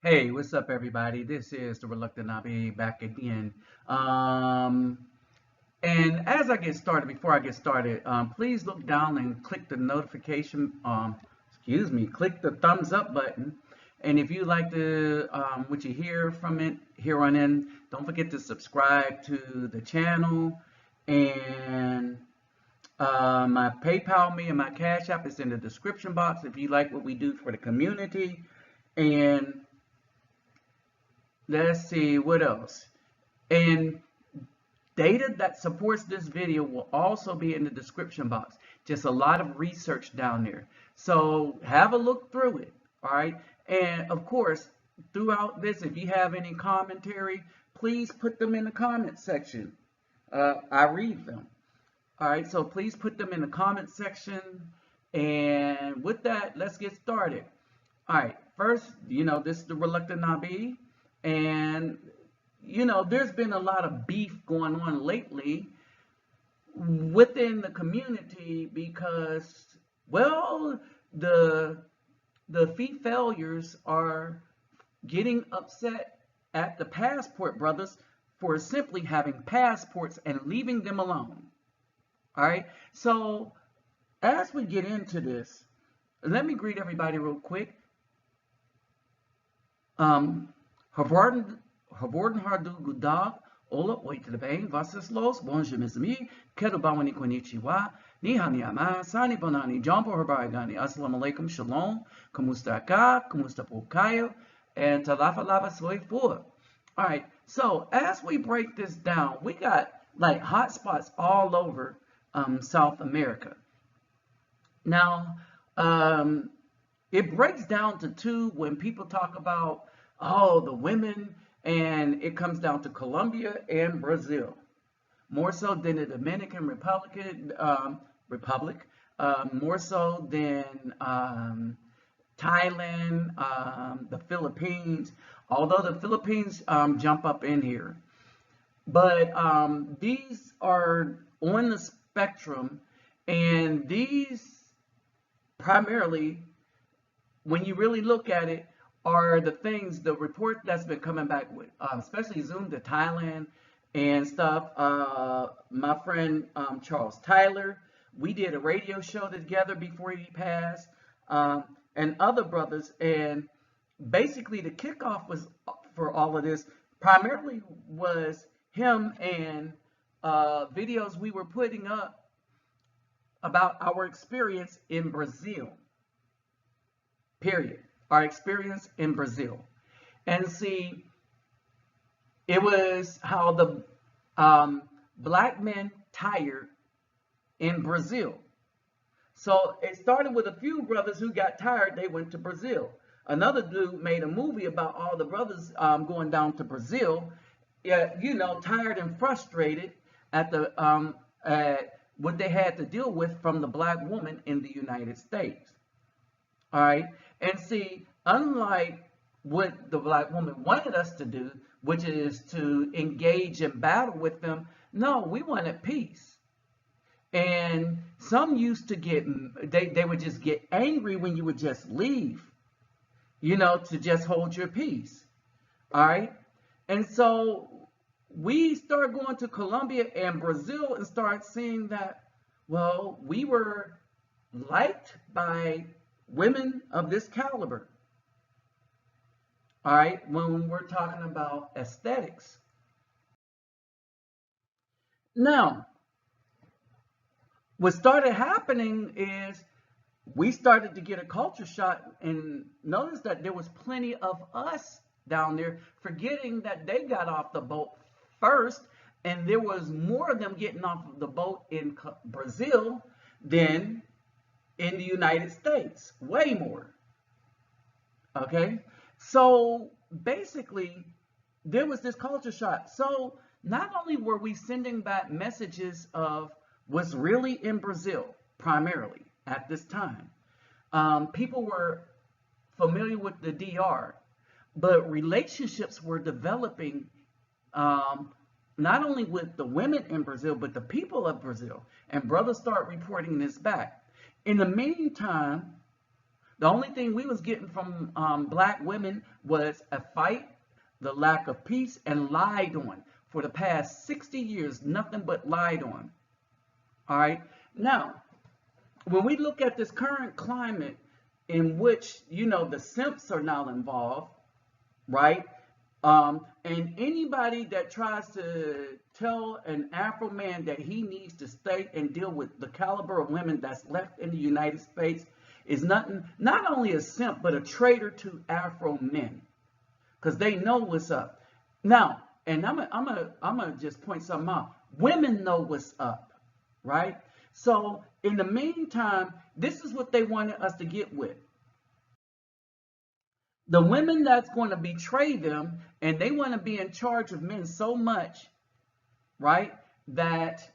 Hey, what's up, everybody? This is the Reluctant Nabi back again. Um, and as I get started, before I get started, please look down and click the notification, click the thumbs up button. And if you like what you hear from it here on in, don't forget to subscribe to the channel. And my PayPal me and my Cash App is in the description box if you like what we do for the community. And let's see what else. And data that supports this video will also be in the description box. Just a lot of research down there. So have a look through it. All right. And of course, throughout this, if you have any commentary, please put them in the comment section. I read them. All right. So please put them in the comment section. And with that, let's get started. All right. First, this is the Reluctant Nabi. And there's been a lot of beef going on lately within the community because, well, the fee failures are getting upset at the passport brothers for simply having passports and leaving them alone. All right. So as we get into this, let me greet everybody real quick. Havorden hardu gudag, ola oitlebang, vasislos, bonjour mes amis, kedobawani konnichiwa, nihaniama, sani bonani, jumbo herbarigani, assalamu alaikum, shalom, kumusta ka, kumusta po kayo, and talafa lava soy for. All right, so as we break this down, we got like hotspots all over South America. Now, it breaks down to two when people talk about, oh, the women, and it comes down to Colombia and Brazil, more so than the Dominican Republic, more so than Thailand, the Philippines, although the Philippines jump up in here. But these are on the spectrum, and these primarily, when you really look at it, are the things, the report that's been coming back with, especially Zoom to Thailand and stuff. My friend Charles Tyler, we did a radio show together before he passed, and other brothers. And basically the kickoff was for all of this primarily was him and videos we were putting up about our experience in Brazil, period. Our experience in Brazil. And see, it was how the black men tired in Brazil. So it started with a few brothers who got tired, they went to Brazil. Another dude made a movie about all the brothers going down to Brazil, tired and frustrated at what they had to deal with from the black woman in the United States. All right. And see, unlike what the black woman wanted us to do, which is to engage in battle with them, no, we wanted peace. And some used to get, they would just get angry when you would just leave, to just hold your peace. All right. And so we started going to Colombia and Brazil and started seeing that, well, we were liked by women of this caliber. All right, when we're talking about aesthetics. Now, what started happening is we started to get a culture shock and notice that there was plenty of us down there, forgetting that they got off the boat first, and there was more of them getting off the boat in Brazil than in the United States, way more. Okay, so basically there was this culture shock. So not only were we sending back messages of what's really in Brazil primarily at this time, people were familiar with the DR, but relationships were developing not only with the women in Brazil, but the people of Brazil, and brothers start reporting this back. In the meantime, The only thing we was getting from black women was a fight, the lack of peace, and lied on. For the past 60 years, nothing but lied on. All right. Now, when we look at this current climate in which, you know, the simps are now involved, right? And anybody that tries to tell an Afro man that he needs to stay and deal with the caliber of women that's left in the United States is not only a simp, but a traitor to Afro men, because they know what's up. Now, and I'm gonna just point something out. Women know what's up, right? So in the meantime, this is what they wanted us to get with. The women that's going to betray them, and they want to be in charge of men so much, right, that,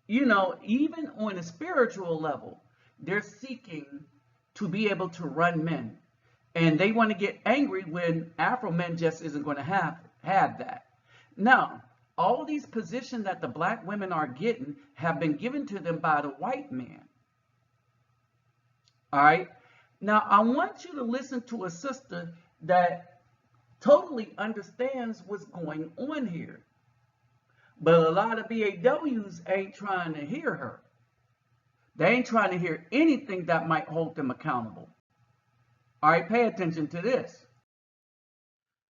you know, even on a spiritual level, they're seeking to be able to run men. And they want to get angry when Afro men just isn't going to have that. Now, all these positions that the black women are getting have been given to them by the white man. All right. Now, I want you to listen to a sister that totally understands what's going on here. But a lot of BAWs ain't trying to hear her. They ain't trying to hear anything that might hold them accountable. All right, pay attention to this.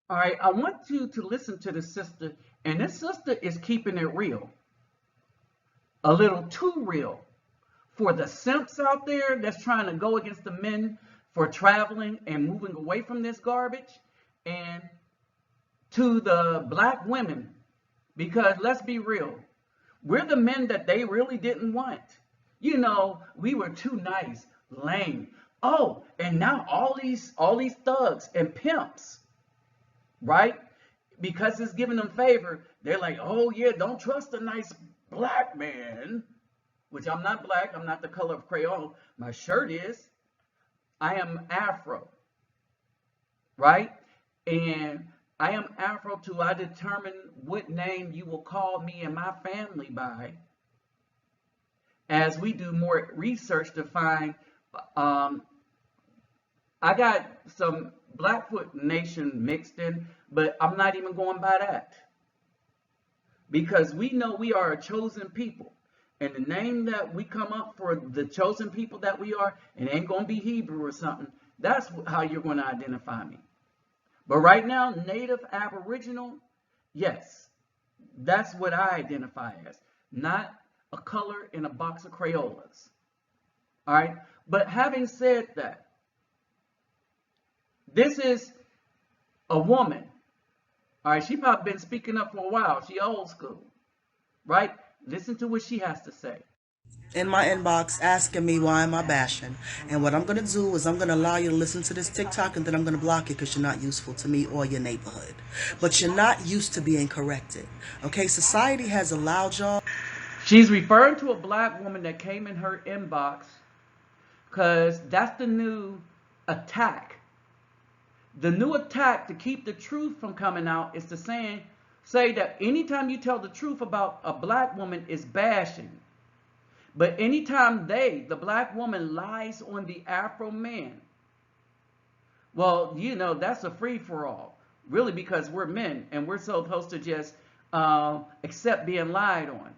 All right, I want you to listen to the sister, and this sister is keeping it real. A little too real. For the simps out there that's trying to go against the men for traveling and moving away from this garbage, and to the black women, because let's be real, we're the men that they really didn't want. You know, we were too nice, lame. Oh, and now all these thugs and pimps, right? Because it's giving them favor, they're like, oh yeah, don't trust a nice black man. Which I'm not black, I'm not the color of crayon. My shirt is. I am Afro, right? And I am Afro till I determine what name you will call me and my family by. As we do more research to find, I got some Blackfoot Nation mixed in, but I'm not even going by that. Because we know we are a chosen people. And the name that we come up for the chosen people that we are, it ain't going to be Hebrew or something. That's how you're going to identify me. But right now, Native Aboriginal, yes, that's what I identify as. Not a color in a box of Crayolas. All right. But having said that, this is a woman. All right. She probably been speaking up for a while. She old school. Right. Listen to what she has to say. In my inbox asking me why am I bashing, and what I'm going to do is I'm going to allow you to listen to this TikTok, and then I'm going to block you because you're not useful to me or your neighborhood. But you're not used to being corrected. Okay, society has allowed y'all. She's referring to a black woman that came in her inbox because that's the new attack. The new attack to keep the truth from coming out is to say that anytime you tell the truth about a black woman is bashing. But anytime the black woman, lies on the Afro man, well, you know, that's a free-for-all. Really, because we're men and we're supposed to just accept being lied on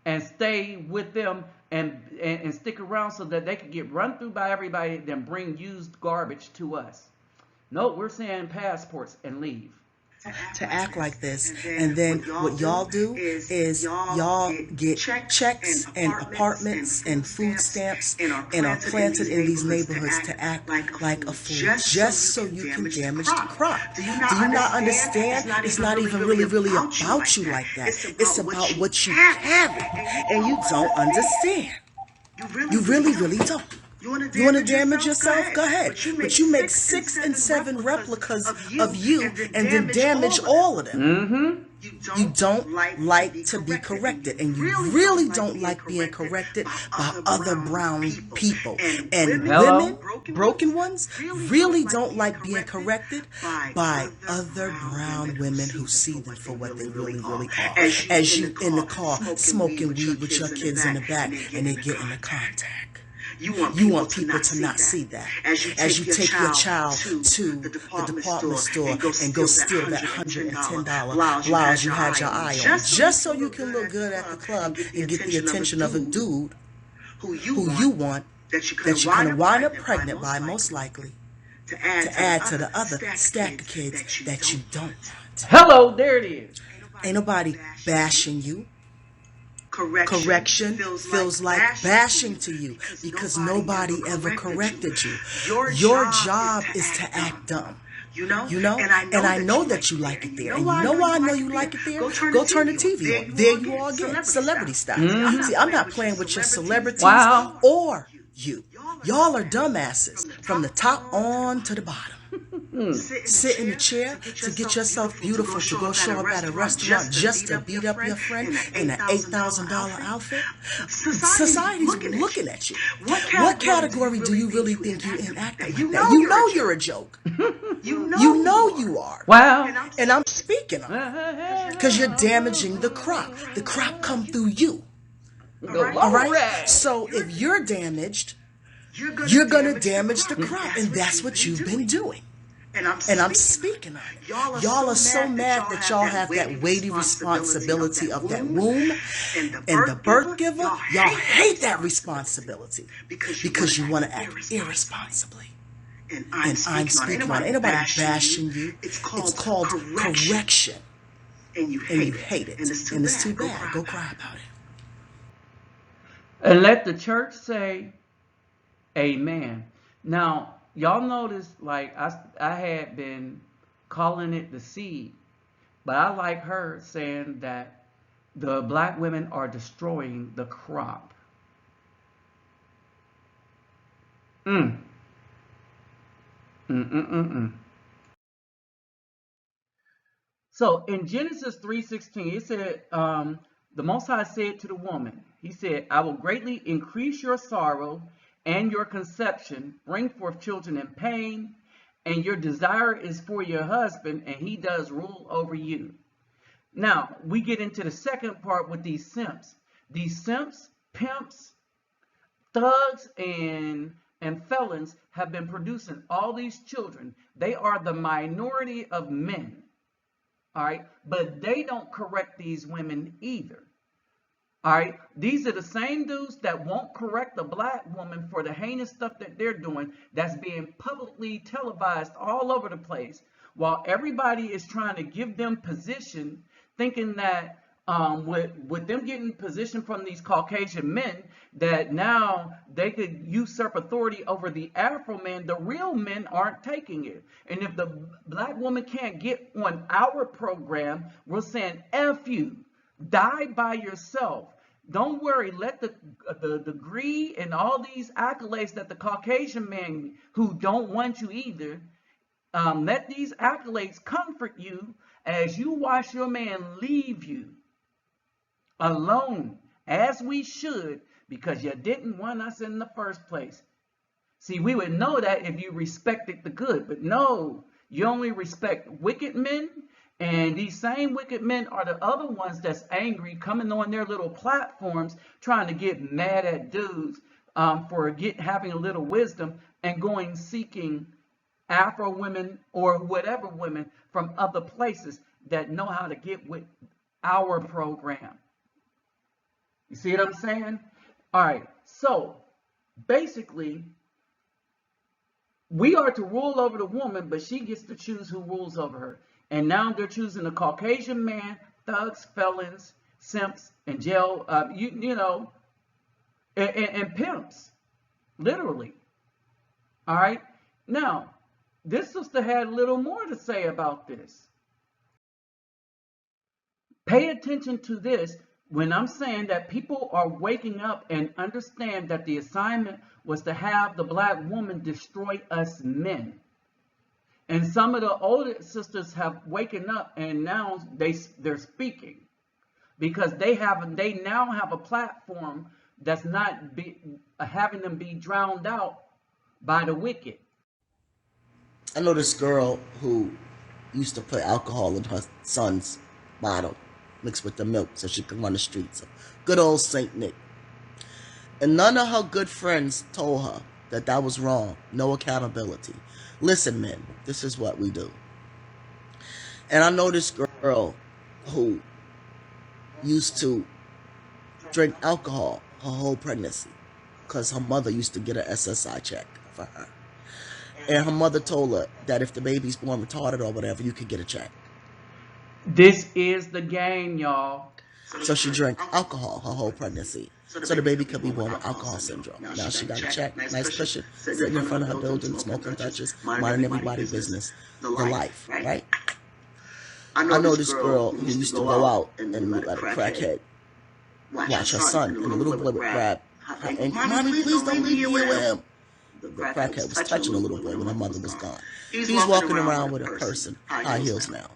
and stay with them and stick around so that they can get run through by everybody, then bring used garbage to us. No, we're saying passports and leave. To act like this, and then what y'all do is y'all get checks and apartments and food stamps and are planted in these neighborhoods to act like a fool just so you can damage the crop. Do you not understand? It's not even really about you like that. It's about what you carry, and you don't understand. You really don't. You want to damage yourself? Go ahead. But you make 6 and 7 replicas of you and then damage all of them. Mm-hmm. You don't like to be corrected, and you really don't like being corrected by other brown people. And women, broken ones, really don't like being corrected by other brown women who see them for what they really are. As you in the car smoking weed with your kids in the back and they get into contact. You want people to not see that. As you take your child to the department store and go steal that $110 blouse you had your eye on, just so you can look good at the club and get the attention of a dude who you want, that you're going to wind up pregnant by, most likely, to add to the other stack of kids that you don't want. Hello, there it is. Ain't nobody bashing you. Correction feels like bashing to you because nobody ever corrected you. Your job is to act dumb. You know? And I know that you like it there. And you know why I know you like it there? Go turn the TV on. There you are again, celebrity style. See, I'm not playing with your celebrities or you. Y'all are dumbasses from the top on to the bottom. Sit in a chair to get yourself beautiful to go show up at a restaurant just to beat up your friend in an $8,000 outfit. Society's looking at you. What category do you really think you in acting like that? You know you're a joke. You know you are. Wow. And I'm speaking on it because you're damaging the crop. The crop come through you. All right? So if you're damaged, you're going to damage the crop, and that's what you've been doing. And I'm speaking on it. Y'all are so mad that y'all have that weighty responsibility of that womb and the birth giver. Y'all hate that responsibility because you want to act irresponsibly. And I'm speaking on it. Ain't nobody bashing you. It's called correction. And you hate it. And it's too bad. Go cry about it. And let the church say, amen. Now, y'all notice, like, I had been calling it the seed, but I like her saying that the black women are destroying the crop. So in Genesis 3:16, it said, the Most High said to the woman, he said, I will greatly increase your sorrow and your conception, bring forth children in pain, and your desire is for your husband, and he does rule over you. Now, we get into the second part with these simps. These simps, pimps, thugs, and felons have been producing all these children. They are the minority of men. All right, but they don't correct these women either. All right, these are the same dudes that won't correct the black woman for the heinous stuff that they're doing, that's being publicly televised all over the place, while everybody is trying to give them position, thinking that with them getting position from these Caucasian men, that now they could usurp authority over the Afro men. The real men aren't taking it. And if the black woman can't get on our program, we're saying, F you, die by yourself. Don't worry, let the degree and all these accolades that the Caucasian men who don't want you either, let these accolades comfort you as you watch your man leave you alone, as we should, because you didn't want us in the first place. See, we would know that if you respected the good, but no, you only respect wicked men, and these same wicked men are the other ones that's angry, coming on their little platforms, trying to get mad at dudes for having a little wisdom and going seeking Afro women or whatever women from other places that know how to get with our program. You see what I'm saying? All right, so basically, we are to rule over the woman, but she gets to choose who rules over her. And now they're choosing a Caucasian man, thugs, felons, simps, and jail, and pimps, literally. All right, now, this sister had a little more to say about this. Pay attention to this. When I'm saying that people are waking up and understand that the assignment was to have the black woman destroy us men. And some of the older sisters have waken up and now they're speaking because they now have a platform that's not having them be drowned out by the wicked. I know this girl who used to put alcohol in her son's bottle mixed with the milk so she could run the streets. Good old Saint Nick. And none of her good friends told her that that was wrong. No accountability. Listen, men, this is what we do. And I know this girl who used to drink alcohol her whole pregnancy because her mother used to get an SSI check for her. And her mother told her that if the baby's born retarded or whatever, you could get a check. This is the game, y'all. So she drank alcohol her whole pregnancy. So the baby could be born with alcohol syndrome. Now she got a check, nice cushion, sitting in front of her building, smoking Dutchess, minding everybody's business. The life, right? I know this girl who used to go out and let a crackhead watch her son, and the little boy would grab her ankle. Mommy, please don't leave me with him. The crackhead was touching the little boy when her mother was gone. He's walking around with a person, high heels now.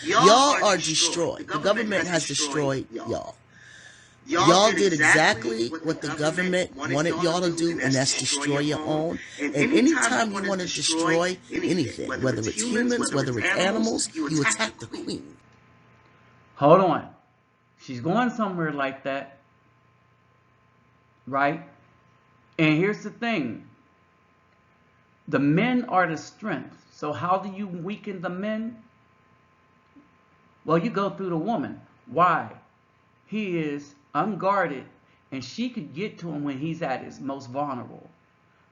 Y'all are destroyed. The government has destroyed y'all. Y'all did exactly what the government wanted y'all to do, and that's destroy your own. And anytime you want to destroy anything, whether it's humans, whether it's animals, you attack the queen. Hold on. She's going somewhere like that, right? And here's the thing. The men are the strength. So how do you weaken the men? Well, you go through the woman. Why? He is unguarded, and she could get to him when he's at his most vulnerable,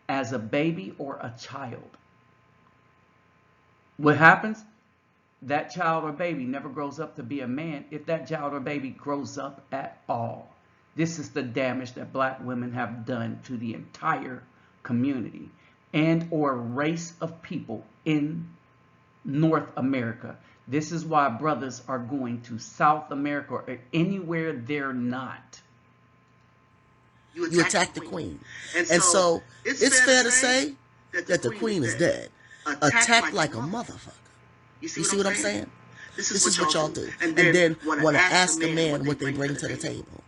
as a baby or a child. What happens? That child or baby never grows up to be a man, if that child or baby grows up at all. This is the damage that black women have done to the entire community and or race of people in North America. This is why brothers are going to South America or anywhere they're not. You attack the queen. And so it's fair to say that the queen is dead. Attacked like a motherfucker. You see what I'm saying? This is what y'all do. And then want to ask a man what they bring to the table.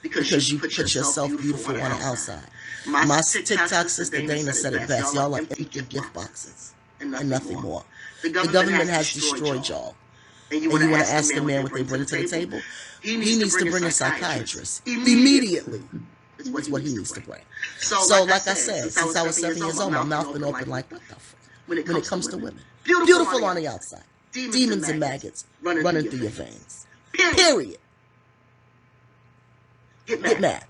Because you put yourself beautiful on the outside. My TikTok sister Dana said it best. Y'all are empty gift boxes and nothing more. The government has destroyed y'all. And you want to ask a man what they bring to the table? He needs to bring a psychiatrist. Immediately is what he needs to bring. So like I said, since I was 7 years old, my mouth been open like, what the fuck? When it comes to women. Beautiful on the outside. Demons and maggots running through your veins. Period. Get mad.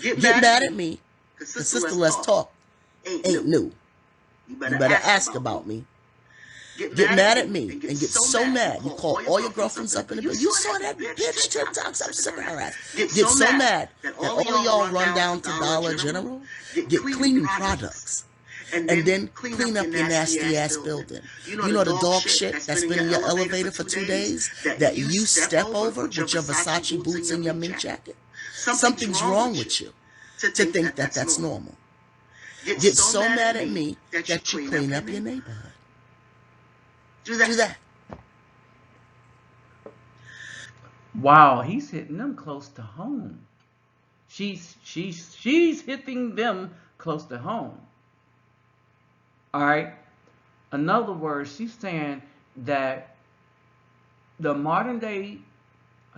Get mad at me. Because Sister Let's Talk ain't new. You better ask about me. Get mad at me and get so mad. You call all your girlfriends up in the bed. You saw that bitch TikToks. I'm sick of her ass. Get so mad that all of y'all run down to Dollar General, get cleaning products, and then clean up your nasty ass building. You know the dog shit that's been in your elevator for 2 days that you step over with your Versace boots and your mink jacket? Something's wrong with you to think that that's normal. Get so mad at me that you clean up your neighborhood. Do that. Wow, he's hitting them close to home. She's hitting them close to home. All right. In other words, she's saying that the modern day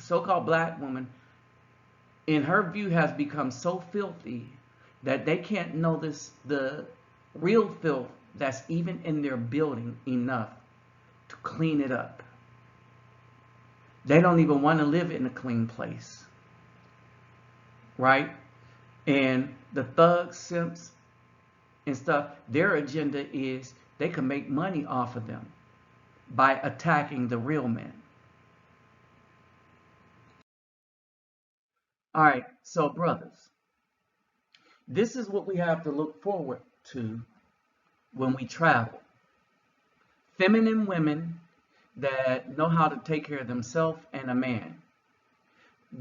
so-called black woman, in her view, has become so filthy that they can't notice the real filth that's even in their building enough to clean it up. They don't even want to live in a clean place, right? And the thugs, simps, and stuff, their agenda is they can make money off of them by attacking the real men. All right, so brothers, this is what we have to look forward to when we travel. Feminine women that know how to take care of themselves and a man.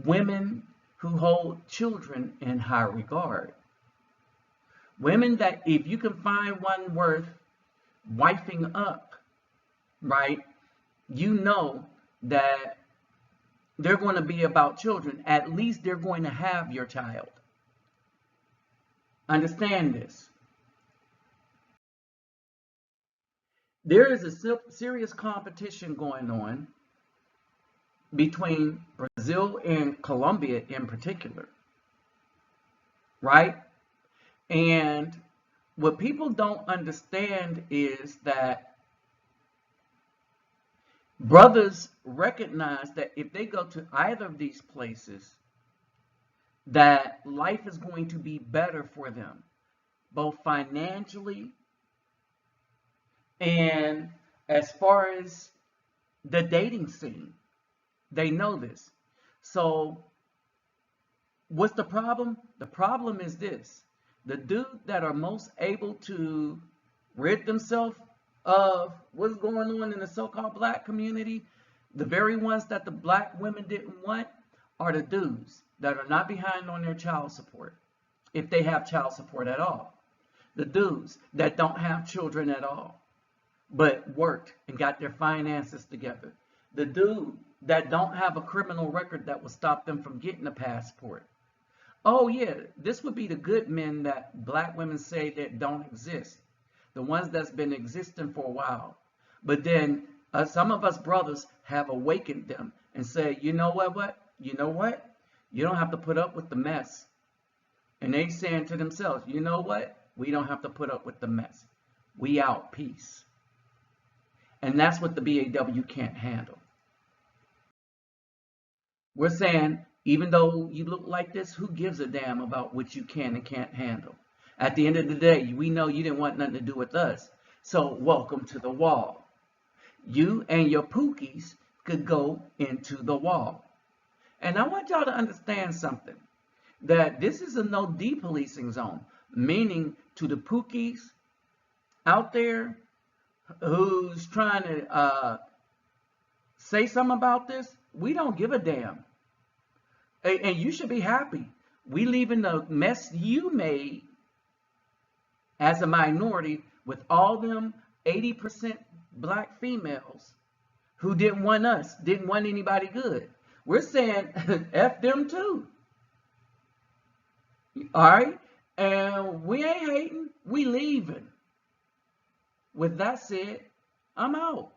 Women who hold children in high regard. Women that if you can find one worth wifing up, right, you know that they're going to be about children. At least they're going to have your child. Understand this. There is a serious competition going on between Brazil and Colombia in particular. right? And what people don't understand is that brothers recognize that if they go to either of these places, that life is going to be better for them, both financially and as far as the dating scene. They know this. So what's the problem? The problem is this. The dudes that are most able to rid themselves of what's going on in the so-called black community, the very ones that the black women didn't want, are the dudes that are not behind on their child support, if they have child support at all. The dudes that don't have children at all, but worked and got their finances together. The dude that don't have a criminal record that will stop them from getting a passport. Oh yeah, this would be the good men that black women say that don't exist. The ones that's been existing for a while. But then some of us brothers have awakened them and say, you know what? You know what? You don't have to put up with the mess. And they saying to themselves, you know what? We don't have to put up with the mess. We out, peace. And that's what the BAW can't handle. We're saying, even though you look like this, who gives a damn about what you can and can't handle? At the end of the day, we know you didn't want nothing to do with us. So welcome to the wall. You and your pookies could go into the wall. And I want y'all to understand something, that this is a no depolicing zone, meaning to the pookies out there who's trying to say something about this, we don't give a damn. And you should be happy. We leaving the mess you made as a minority with all them 80% black females who didn't want us, didn't want anybody good. We're saying F them too. All right? And we ain't hating, we leaving. With that said, I'm out.